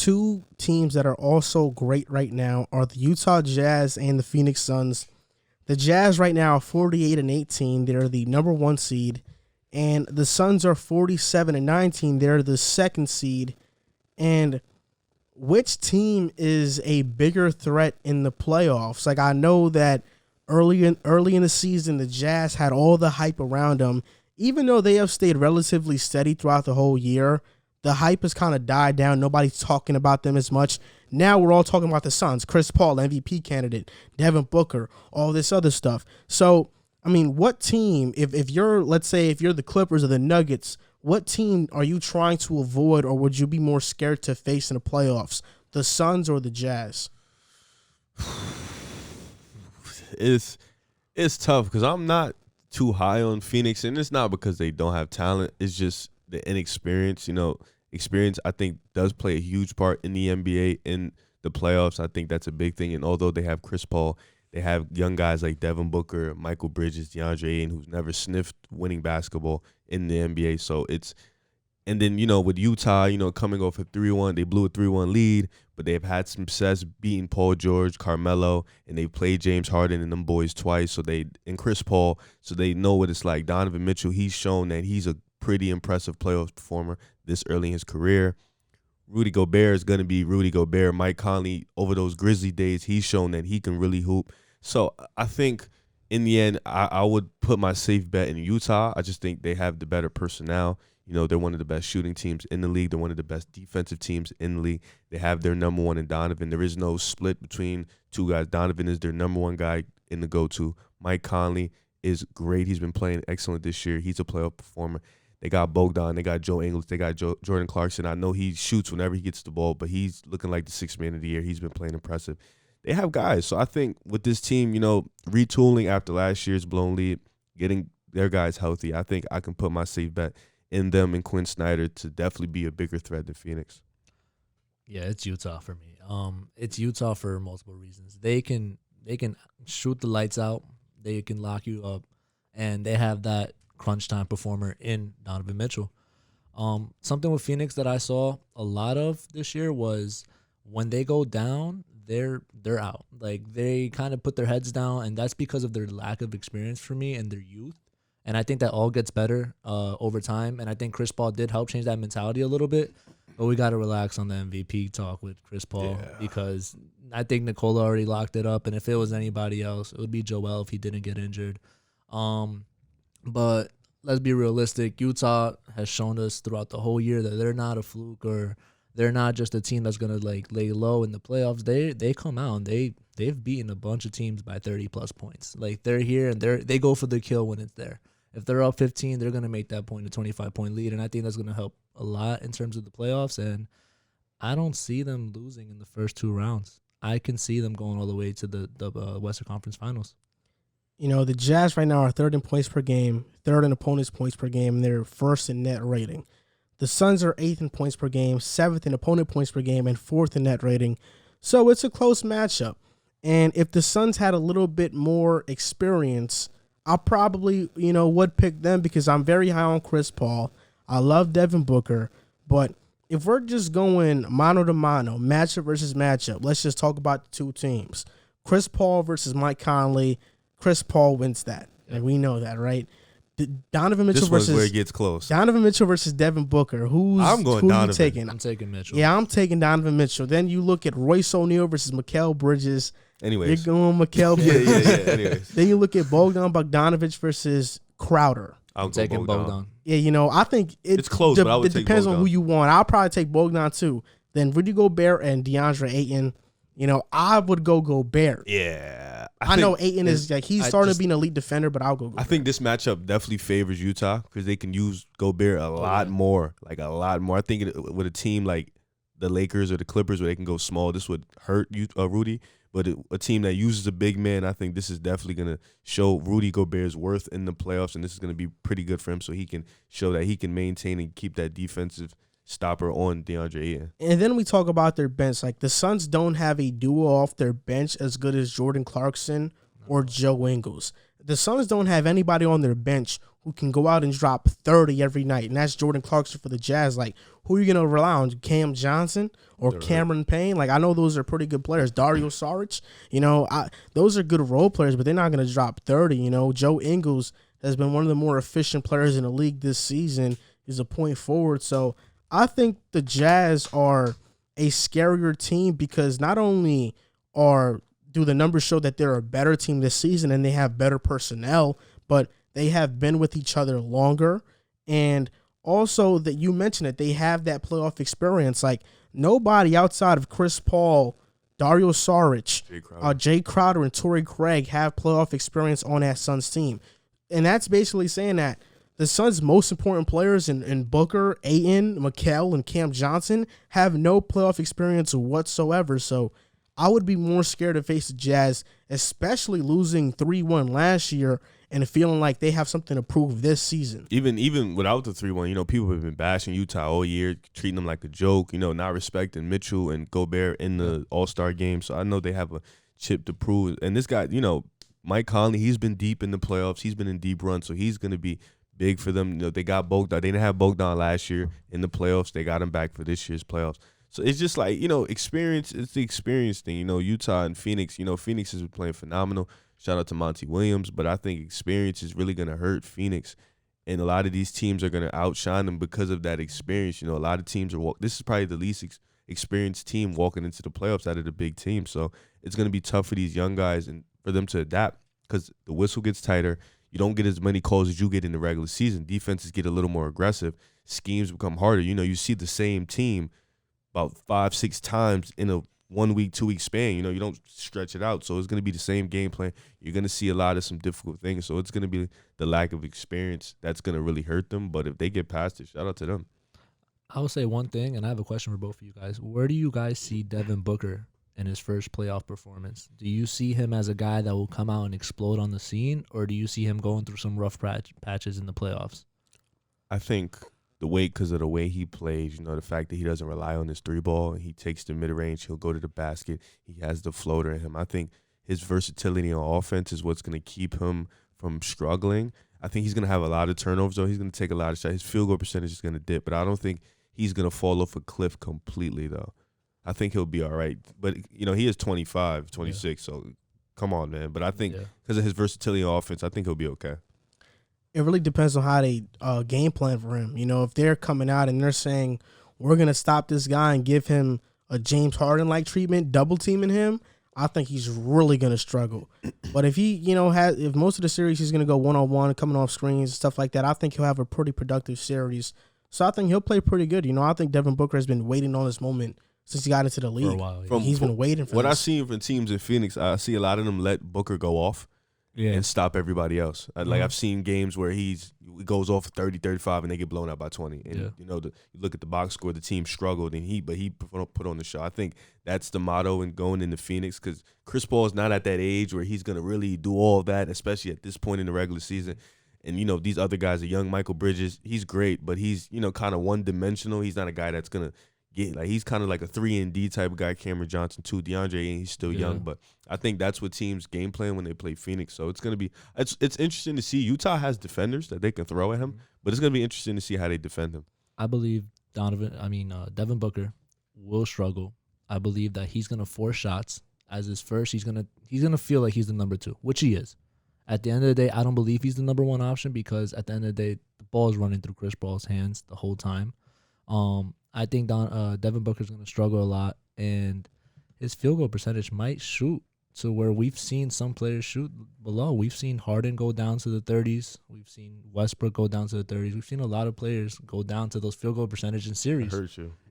two teams that are also great right now are the Utah Jazz and the Phoenix Suns. The Jazz right now are 48-18. They're the number 1 seed. And the Suns are 47-19. They're the 2nd seed. And which team is a bigger threat in the playoffs? Like, I know that early in the season, the Jazz had all the hype around them. Even though they have stayed relatively steady throughout the whole year, the hype has kind of died down. Nobody's talking about them as much. Now we're all talking about the Suns. Chris Paul, MVP candidate. Devin Booker, all this other stuff. So, I mean, what team, if you're, let's say, if you're the Clippers or the Nuggets, what team are you trying to avoid, or would you be more scared to face in the playoffs? The Suns or the Jazz? It's tough because I'm not too high on Phoenix, and it's not because they don't have talent. It's just the inexperience. Experience, I think, does play a huge part in the NBA, in the playoffs. I think that's a big thing. And although they have Chris Paul, they have young guys like Devin Booker, Michael Bridges, DeAndre Ayton, who's never sniffed winning basketball in the NBA. So it's – and then, with Utah, coming off a 3-1, they blew a 3-1 lead, but they've had some success beating Paul George, Carmelo, and they played James Harden and them boys twice. And Chris Paul, so they know what it's like. Donovan Mitchell, he's shown that he's a pretty impressive playoff performer this early in his career. Rudy Gobert is going to be Rudy Gobert. Mike Conley, over those Grizzly days, he's shown that he can really hoop. So I think in the end, I would put my safe bet in Utah. I just think they have the better personnel. They're one of the best shooting teams in the league. They're one of the best defensive teams in the league. They have their number 1 in Donovan. There is no split between two guys. Donovan is their number 1 guy in the go-to. Mike Conley is great. He's been playing excellent this year. He's a playoff performer. They got Bogdan. They got Joe Ingles. They got Jordan Clarkson. I know he shoots whenever he gets the ball, but he's looking like the 6th man of the year. He's been playing impressive. They have guys. So I think with this team, retooling after last year's blown lead, getting their guys healthy, I think I can put my safe bet in them and Quinn Snyder to definitely be a bigger threat than Phoenix. Yeah, it's Utah for me. It's Utah for multiple reasons. They can shoot the lights out. They can lock you up, and they have that crunch time performer in Donovan Mitchell. Something with Phoenix that I saw a lot of this year was when they go down, they're out. Like, they kind of put their heads down, and that's because of their lack of experience for me and their youth. And I think that all gets better over time. And I think Chris Paul did help change that mentality a little bit. But we got to relax on the MVP talk with Chris Paul because I think Nikola already locked it up. And if it was anybody else, it would be Joel if he didn't get injured. But let's be realistic. Utah has shown us throughout the whole year that they're not a fluke, or they're not just a team that's going to lay low in the playoffs. They come out and they've beaten a bunch of teams by 30-plus points. Like, they're here and they go for the kill when it's there. If they're up 15, they're going to make that point a 25-point lead, and I think that's going to help a lot in terms of the playoffs, and I don't see them losing in the first 2 rounds. I can see them going all the way to the Western Conference Finals. The Jazz right now are 3rd in points per game, 3rd in opponents' points per game, and they're 1st in net rating. The Suns are 8th in points per game, 7th in opponent points per game, and 4th in net rating. So it's a close matchup. And if the Suns had a little bit more experience, I probably, would pick them because I'm very high on Chris Paul. I love Devin Booker. But if we're just going mano to mano, matchup versus matchup, let's just talk about the two teams. Chris Paul versus Mike Conley. Chris Paul wins that. Like, we know that, right? Donovan Mitchell versus... This one's where it gets close. Donovan Mitchell versus Devin Booker. Who Donovan. you taking? I'm taking Mitchell. Yeah, I'm taking Donovan Mitchell. Then you look at Royce O'Neal versus Mikal Bridges. Anyways. You're going Mikal Bridges. Yeah. Anyways. Then you look at Bogdan Bogdanović versus Crowder. I'm taking Bogdan. Yeah, I think it's close, but I would take depends Bogdan. on who you want. I'll probably take Bogdan too. Then Rudy Gobert and DeAndre Ayton. I would go Gobert. Yeah. I know Ayton is he's starting to be an elite defender, but I'll go Gobert. I think this matchup definitely favors Utah because they can use Gobert a lot more. Like, a lot more. I think with a team like the Lakers or the Clippers where they can go small, this would hurt Rudy. But a team that uses a big man, I think this is definitely going to show Rudy Gobert's worth in the playoffs, and this is going to be pretty good for him so he can show that he can maintain and keep that defensive stopper on DeAndre Ayton. And then we talk about their bench. Like, the Suns don't have a duo off their bench as good as Jordan Clarkson or Joe Ingles. The Suns don't have anybody on their bench who can go out and drop 30 every night, and that's Jordan Clarkson for the Jazz. Like, who are you going to rely on? Cam Johnson or Cameron Payne? Like, I know those are pretty good players. Dario Saric, those are good role players, but they're not going to drop 30. Joe Ingles has been one of the more efficient players in the league this season. He's a point forward. So I think the Jazz are a scarier team because not only do the numbers show that they're a better team this season and they have better personnel, but they have been with each other longer. And also that you mentioned that they have that playoff experience. Like, nobody outside of Chris Paul, Dario Saric, Jay Crowder, and Torrey Craig have playoff experience on that Suns team. And that's basically saying that the Suns' most important players in Booker, Ayton, Mikal, and Cam Johnson have no playoff experience whatsoever. So I would be more scared to face the Jazz, especially losing 3-1 last year and feeling like they have something to prove this season. Even without the 3-1, people have been bashing Utah all year, treating them like a joke, not respecting Mitchell and Gobert in the All-Star game. So I know they have a chip to prove. And this guy, Mike Conley, he's been deep in the playoffs. He's been in deep runs, so he's going to be big for them. They got Bogdan. They didn't have Bogdan last year in the playoffs. They got him back for this year's playoffs. So it's just like, experience. It's the experience thing. Utah and Phoenix, Phoenix has been playing phenomenal. Shout out to Monty Williams. But I think experience is really going to hurt Phoenix. And a lot of these teams are going to outshine them because of that experience. A lot of teams this is probably the least experienced team walking into the playoffs out of the big team. So it's going to be tough for these young guys and for them to adapt because the whistle gets tighter. You don't get as many calls as you get in the regular season. Defenses get a little more aggressive. Schemes become harder. You see the same team about 5-6 times in a 1 week, 2 week span. You don't stretch it out. So it's going to be the same game plan. You're going to see a lot of some difficult things. So it's going to be the lack of experience that's going to really hurt them. But if they get past it, shout out to them. I will say one thing, and I have a question for both of you guys. Where do you guys see Devin Booker in his first playoff performance? Do you see him as a guy that will come out and explode on the scene, or do you see him going through some rough patches in the playoffs? I think because of the way he plays, the fact that he doesn't rely on his three ball, he takes the mid-range, he'll go to the basket, he has the floater in him. I think his versatility on offense is what's going to keep him from struggling. I think he's going to have a lot of turnovers, though. He's going to take a lot of shots. His field goal percentage is going to dip, but I don't think he's going to fall off a cliff completely, though. I think he'll be all right. But, he is 25, 26, so come on, man. But I think because of his versatility on offense, I think he'll be okay. It really depends on how they game plan for him. If they're coming out and they're saying, we're going to stop this guy and give him a James Harden-like treatment, double teaming him, I think he's really going to struggle. But if he, if most of the series he's going to go one-on-one, coming off screens and stuff like that, I think he'll have a pretty productive series. So I think he'll play pretty good. I think Devin Booker has been waiting on this moment since he got into the league. For a while, he's been waiting for what this. I've seen from teams in Phoenix, I see a lot of them let Booker go off and stop everybody else. I've seen games where he goes off 30, 35, and they get blown out by 20. And, you look at the box score, the team struggled, and he put on the show. I think that's the motto in going into Phoenix because Chris Paul is not at that age where he's going to really do all of that, especially at this point in the regular season. And, these other guys are young. Michael Bridges, he's great, but he's, kind of one-dimensional. He's not a guy that's going to he's kind of like a 3-and-D type of guy. Cameron Johnson too. DeAndre, he's still young, but I think that's what teams game plan when they play Phoenix. So it's gonna be it's interesting to see. Utah has defenders that they can throw at him, but it's gonna be interesting to see how they defend him. I believe Devin Booker will struggle. I believe that he's gonna force shots as his first. He's gonna feel like he's the number 2, which he is. At the end of the day, I don't believe he's the number 1 option because at the end of the day, the ball is running through Chris Paul's hands the whole time. I think Devin Booker's going to struggle a lot, and his field goal percentage might shoot to where we've seen some players shoot below. We've seen Harden go down to the 30s. We've seen Westbrook go down to the 30s. We've seen a lot of players go down to those field goal percentage in series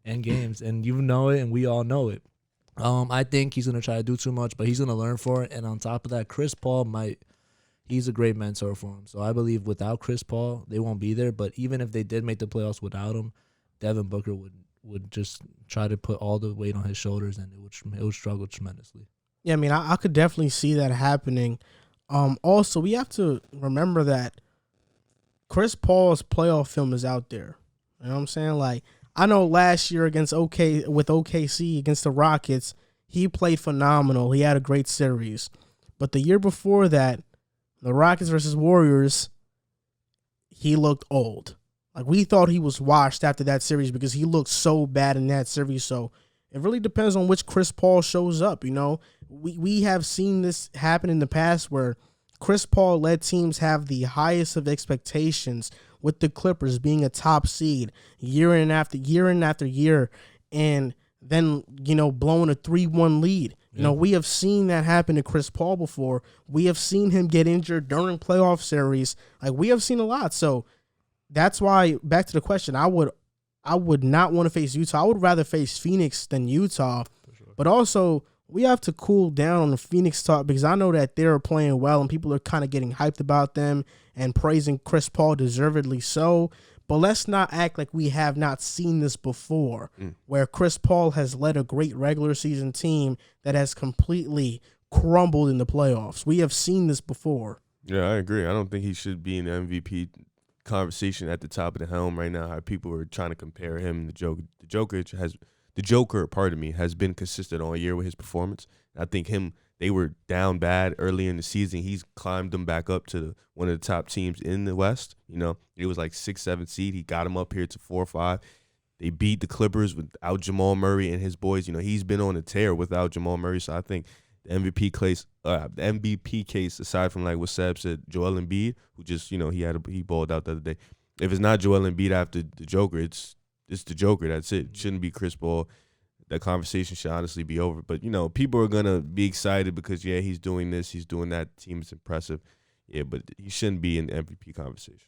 and games, and you know it, and we all know it. I think he's going to try to do too much, but he's going to learn for it, and on top of that, Chris Paul he's a great mentor for him. So I believe without Chris Paul, they won't be there, but even if they did make the playoffs without him, Devin Booker would just try to put all the weight on his shoulders, and it would struggle tremendously. Yeah, I could definitely see that happening. Also, we have to remember that Chris Paul's playoff film is out there. You know what I'm saying? Like, I know last year with OKC against the Rockets, he played phenomenal. He had a great series. But the year before that, the Rockets versus Warriors, he looked old. Like, we thought he was washed after that series because he looked so bad in that series. So it really depends on which Chris Paul shows up. You know, we have seen this happen in the past where Chris Paul let teams have the highest of expectations, with the Clippers being a top seed year in after year, and then, you know, blowing a 3-1 lead. You know, we have seen that happen to Chris Paul before. We have seen him get injured during playoff series. Like, we have seen a lot. So that's why, back to the question, I would not want to face Utah. I would rather face Phoenix than Utah. Sure. But also, we have to cool down on the Phoenix talk, because I know that they're playing well and people are kind of getting hyped about them and praising Chris Paul, deservedly so. But let's not act like we have not seen this before, where Chris Paul has led a great regular season team that has completely crumbled in the playoffs. We have seen this before. Yeah, I agree. I don't think he should be in the MVP conversation at the top of the helm right now. How people are trying to compare him to Joker. The Joker, has been consistent all year with his performance. I think they were down bad early in the season. He's climbed them back up to one of the top teams in the West. You know, it was like 6, 7 seed. He got them up here to 4 or 5. They beat the Clippers without Jamal Murray and his boys. You know, he's been on a tear without Jamal Murray. So I think the MVP case, aside from like what Seb said, Joel Embiid, who just, you know, he balled out the other day. If it's not Joel Embiid after the Joker, it's the Joker. That's it. It shouldn't be Chris Paul. That conversation should honestly be over. But, you know, people are going to be excited because, yeah, he's doing this, he's doing that. The team is impressive. Yeah, but he shouldn't be in the MVP conversation.